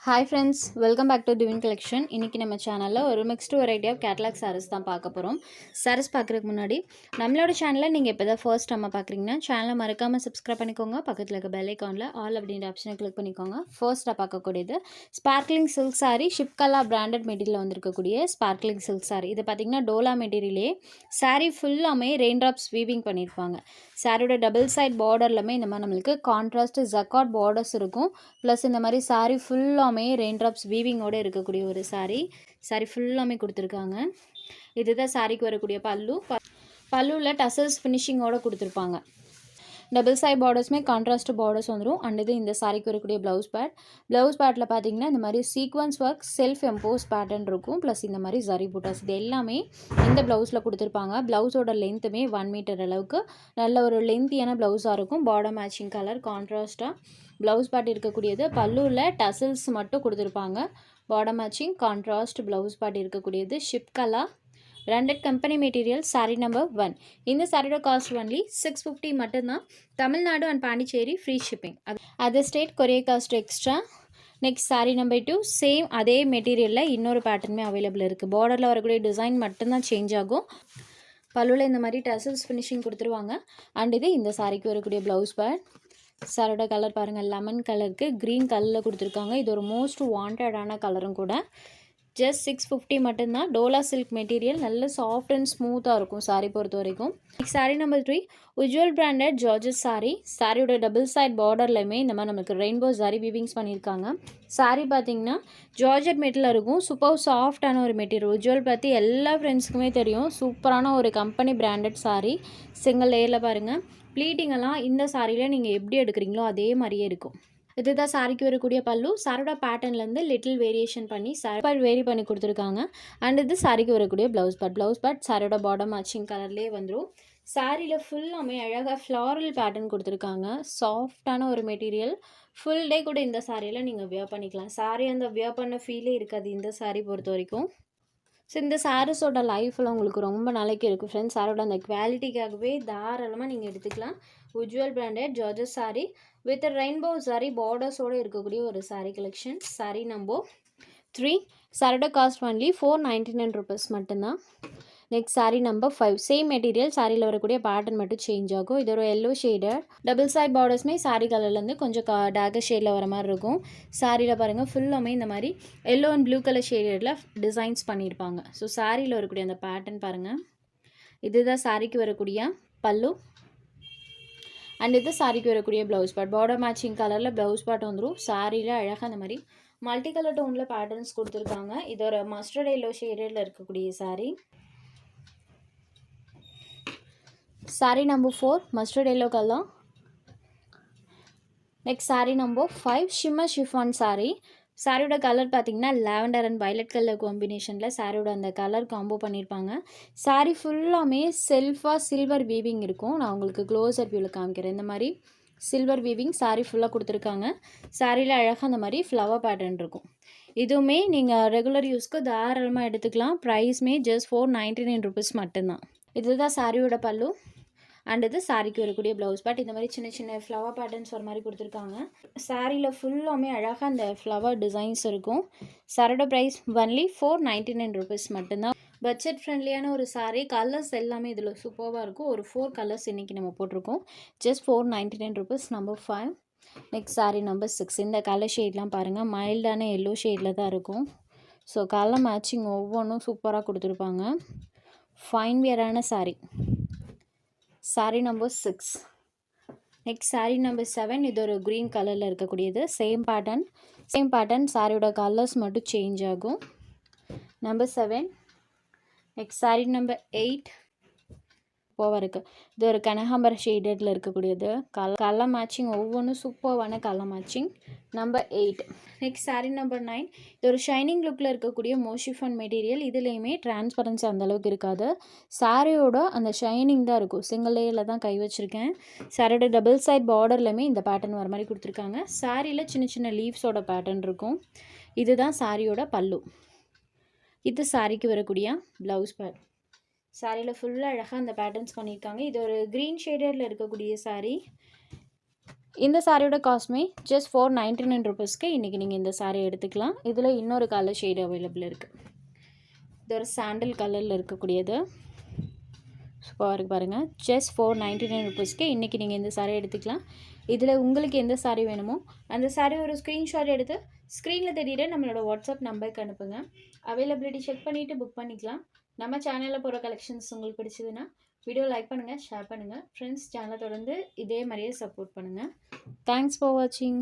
Hi friends, welcome back to Divine Collection. இன்னைக்கு நம்ம சேனல்ல ஒரு mixed variety of catalogue sarees தான் பார்க்க போறோம். sarees பார்க்கறதுக்கு முன்னாடி நம்மளோட சேனலை நீங்க இப்போதான் ஃபர்ஸ்ட் டைம் பார்க்குறீங்கன்னா சேனலை மறக்காம சப்ஸ்கிரைப் பண்ணிக்கோங்க. பக்கத்துல இருக்க பெல் ஐகான்ல ஆல் அப்படிங்கிற ஆப்ஷனை கிளிக் பண்ணிக்கோங்க. ஃபர்ஸ்ட்டாக பார்க்கக்கூடியது sparkling silk saree, Shipkala branded material வந்திருக்கக்கூடிய ஸ்பார்க்லிங் சில்க் saree. இது பார்த்தீங்கன்னா டோலா மெட்டீரியலே saree ஃபுல்லாமே ரெயின் ட்ராப்ஸ் வீவிங் பண்ணியிருப்பாங்க. சாரியோட டபுள் சைட் பார்டர்லுமே இந்த மாதிரி நம்மளுக்கு கான்ட்ராஸ்ட் ஜக்காட் பார்டர்ஸ் இருக்கும். ப்ளஸ் இந்த மாதிரி saree ஃபுல்லாமே ரெயின் ட்ராப்ஸ் வீவிங்கோடு இருக்கக்கூடிய ஒரு saree ஃபுல்லாமே கொடுத்துருக்காங்க. இதுதான் சாரிக்கு வரக்கூடிய பல்லுவில் டசல்ஸ் ஃபினிஷிங்கோடு கொடுத்துருப்பாங்க. டபுள் சைட் பார்டர்ஸுமே கான்ட்ராஸ்ட் பார்டர்ஸ் வந்துடும். அண்ட் இது இந்த சாரிக்கு வரக்கூடிய ப்ளவுஸ் பேட்டில் பார்த்தீங்கன்னா இந்த மாதிரி sequence work self EMBOSS pattern இருக்கும். ப்ளஸ் இந்த மாதிரி ஜரி பூட்டாஸ் இது எல்லாமே இந்த ப்ளவுஸில் கொடுத்துருப்பாங்க. ப்ளவுஸோட லென்த்துமே 1 மீட்டர் அளவுக்கு நல்ல ஒரு லென்த்தியான ப்ளவுஸாக இருக்கும். பார்டர் மேட்சிங் கலர் கான்ட்ராஸ்ட்டாக ப்ளவுஸ் பேட் இருக்கக்கூடியது. பல்லுவில் டசல்ஸ் மட்டும் கொடுத்துருப்பாங்க. Border matching contrast blouse pad இருக்கக்கூடியது. Shipkala branded company material. Sari number 1. இந்த சாரியோட காஸ்ட் ஒன்லி 650 மட்டும்தான். Tamil Nadu and Pondicherry free shipping. Other state courier cost extra. Next sari number 2. Same அதே மெட்டீரியலில் இன்னொரு பேட்டர்னுமே அவைலபிள் இருக்குது. பார்டரில் வரக்கூடிய டிசைன் மட்டும்தான் சேஞ்ச் ஆகும். பல்லுவில் இந்த மாதிரி டசல்ஸ் ஃபினிஷிங் கொடுத்துருவாங்க. அண்ட் இது இந்த சாரிக்கு வரக்கூடிய ப்ளவுஸ் பேட். சாரோட கலர் பாருங்கள், லெமன் கலருக்கு க்ரீன் கலரில் கொடுத்துருக்காங்க. இது ஒரு மோஸ்ட் வாண்டடான கலரும் கூட. ஜஸ்ட் 650 மட்டும்தான். டோலா சில்க் மெட்டீரியல் நல்ல சாஃப்ட் அண்ட் ஸ்மூத்தாக இருக்கும் சாரீ பொறுத்த வரைக்கும். Next sari number 3. Ujjwal branded Georges sari. சாரியோட டபுள் சைட் பார்டர்லையுமே இந்த மாதிரி நமக்கு ரெயின்போ சாரீ வீவிங்ஸ் பண்ணியிருக்காங்க. சாரீ பார்த்தீங்கன்னா ஜார்ஜட் மெட்டீரியல் இருக்கும். சூப்பர் சாஃப்டான ஒரு மெட்டீரியல். உஜ்வல் பற்றி எல்லா ஃப்ரெண்ட்ஸுக்குமே தெரியும். சூப்பரான ஒரு கம்பெனி பிராண்டட் சாரீ. சிங்கிள் லேயரில் பாருங்கள். ப்ளீட்டிங்கெல்லாம் இந்த சாரியில் நீங்கள் எப்படி எடுக்கிறீங்களோ அதே மாதிரியே இருக்கும். இதுதான் சாரிக்கு வரக்கூடிய பல்லு. சாரோட பேட்டர்ன்லேருந்து லிட்டில் வேரியேஷன் பண்ணி சாரி வேரி பண்ணி கொடுத்துருக்காங்க. அண்ட் இது சாரிக்கு வரக்கூடிய ப்ளவுஸ் பேட் சாரியோட பார்டர் மேட்சிங் கலர்லேயே வந்துடும். சாரியில் ஃபுல்லாமே அழகாக ஃப்ளாரல் பேட்டர்ன் கொடுத்துருக்காங்க. சாஃப்டான ஒரு மெட்டீரியல். ஃபுல் டே கூட இந்த சாரியில் நீங்கள் வியர் பண்ணிக்கலாம். சாரி அந்த வியர் பண்ண ஃபீலே இருக்காது இந்த சாரி பொறுத்த வரைக்கும். ஸோ இந்த சாரீஸோட லைஃப்பில் உங்களுக்கு ரொம்ப நாளைக்கு இருக்குது ஃப்ரெண்ட்ஸ். சாரோட அந்த குவாலிட்டிக்காகவே தாராளமாக நீங்கள் எடுத்துக்கலாம். Ujjwal branded Georges sari with rainbow sari பார்டர்ஸோடு இருக்கக்கூடிய ஒரு சாரீ கலெக்ஷன். சாரீ நம்பர் 3. சாரோட காஸ்ட் ஒன்லி 499 rupees மட்டும்தான். Next sari number 5. Same material. சாரியில் வரக்கூடிய பேட்டர்ன் மட்டும் சேஞ்ச் ஆகும். இது ஒரு எல்லோ ஷேடர். டபுள் சைட் பார்டர்ஸ்மே சாரீ கலர்லேருந்து கொஞ்சம் டார்க்கர் ஷேடில் வர மாதிரி இருக்கும். சாரியில் பாருங்கள் ஃபுல்லாமே இந்த மாதிரி எல்லோ அண்ட் ப்ளூ கலர் ஷேடில் டிசைன்ஸ் பண்ணியிருப்பாங்க. ஸோ சாரியில் வரக்கூடிய அந்த பேட்டர்ன் பாருங்கள். இதுதான் சாரிக்கு வரக்கூடிய பல்லு. அண்ட் இது சாரிக்கு வரக்கூடிய ப்ளவுஸ் பேட். பார்டர் மேட்சிங் கலரில் ப்ளவுஸ் பேட் வந்துடும். சாரியில் அழகாக அந்த மாதிரி மல்டி கலர் டோனில் பேட்டர்ன்ஸ் கொடுத்துருக்காங்க. இது ஒரு மஸ்டர்ட் எல்லோ ஷேடில் இருக்கக்கூடிய sari. Sari number 4 mustard yellow colour. Next sari number 5 shimmer chiffon sari. சாரியோட கலர் பார்த்தீங்கன்னா லாவெண்டர் அண்ட் வயலட் கலர் காம்பினேஷனில் சாரியோட அந்த கலர் காம்போ பண்ணியிருப்பாங்க. சாரீ ஃபுல்லாமே செல்ஃபாக சில்வர் வீவிங் இருக்கும். நான் உங்களுக்கு க்ளோஸர் வியூவில் காமிக்கிறேன். இந்த மாதிரி சில்வர் வீவிங் சாரீ ஃபுல்லாக கொடுத்துருக்காங்க. சாரியில் அழகாக அந்த மாதிரி ஃப்ளவர் பேட்டர்ன் இருக்கும். இதுவுமே நீங்கள் ரெகுலர் யூஸ்க்கு தாராளமாக எடுத்துக்கலாம். ப்ரைஸ்மே ஜஸ்ட் 499 rupees மட்டும்தான். இதுதான் சாரியோட பல்லு. அண்ட் இது சாரிக்கு வரக்கூடிய ப்ளவுஸ் பேட். இந்த மாதிரி சின்ன சின்ன ஃப்ளவர் பேட்டர்ன்ஸ் ஒரு மாதிரி கொடுத்துருக்காங்க. சாரியில் ஃபுல்லாமே அழகாக அந்த ஃப்ளவர் டிசைன்ஸ் இருக்கும். சாரோட ப்ரைஸ் ஒன்லி 499 rupees மட்டும்தான். பட்ஜெட் ஃப்ரெண்ட்லியான ஒரு சாரீ. கலர்ஸ் எல்லாமே இதில் சூப்பராக இருக்கும். ஒரு 4 கலர்ஸ் இன்றைக்கி நம்ம போட்டிருக்கோம். Just 499 rupees. Number 5. Next sari number 6. இந்த கலர் ஷேட்லாம் பாருங்கள் மைல்டான எல்லோ ஷேடில் தான் இருக்கும். ஸோ கலர் மேட்சிங் ஒவ்வொன்றும் சூப்பராக கொடுத்துருப்பாங்க. ஃபைன் வியரான sari. Sari number 6. Next sari number 7. இது ஒரு க்ரீன் கலரில் இருக்கக்கூடியது. சேம் பேட்டர்ன் சாரியோட கலர்ஸ் மட்டும் சேஞ்ச் ஆகும். நம்பர் 7. நெக்ஸ்ட் சாரீ நம்பர் 8 சூப்பராக இருக்குது. இது ஒரு கனகாம்பர ஷேடடில் இருக்கக்கூடியது. கலர் மேட்சிங் ஒவ்வொன்றும் சூப்பரான colour matching. Number 8. Next sari number 9. இது ஒரு ஷைனிங் லுக்கில் இருக்கக்கூடிய மோஷிஃபன் மெட்டீரியல். இதுலேயுமே டிரான்ஸ்பரன்சி அந்தளவுக்கு இருக்காது. சாரியோட அந்த ஷைனிங் தான் இருக்கும். சிங்கிள் லேயரில் தான் கை வச்சுருக்கேன். சாரியோட டபுள் சைட் பார்டர்லையுமே இந்த பேட்டர்ன் வர மாதிரி கொடுத்துருக்காங்க. சாரியில் சின்ன சின்ன லீவ்ஸோட பேட்டர்ன் இருக்கும். இதுதான் சாரியோட பல்லு. இது சாரிக்கு வரக்கூடிய ப்ளவுஸ் பேட். சாரியில் ஃபுல்லாக அழகாக அந்த பேட்டர்ன்ஸ் பண்ணியிருக்காங்க. இது ஒரு க்ரீன் ஷேடரில் இருக்கக்கூடிய சாரீ. இந்த சாரியோட காஸ்ட்மே ஜஸ்ட் 499 ருபீஸ்க்கு இன்றைக்கி நீங்கள் இந்த சாரீ எடுத்துக்கலாம். இதில் இன்னொரு கலர் ஷேடு அவைலபிள் இருக்குது. இது ஒரு சாண்டில் கலரில் இருக்கக்கூடியது. சூப்பராக இருக்குது பாருங்கள். ஜஸ்ட் 499 ருபீஸ்க்கு இன்றைக்கி நீங்கள் இந்த சாரீ எடுத்துக்கலாம். இதில் உங்களுக்கு எந்த சாரீ வேணுமோ அந்த சாரீ ஒரு ஸ்க்ரீன்ஷாட் எடுத்து ஸ்க்ரீனில் தெரியிற நம்மளோட வாட்ஸ்அப் நம்பருக்கு அனுப்புங்க. அவைலபிலிட்டி செக் பண்ணிவிட்டு புக் பண்ணிக்கலாம். நம்ம சேனலில் போகிற கலெக்ஷன்ஸ் உங்களுக்கு பிடிச்சதுன்னா வீடியோ லைக் பண்ணுங்கள், ஷேர் பண்ணுங்கள். ஃப்ரெண்ட்ஸ் சேனலை தொடர்ந்து இதே மாதிரியே சப்போர்ட் பண்ணுங்கள். தேங்க்ஸ் ஃபார் வாட்சிங்.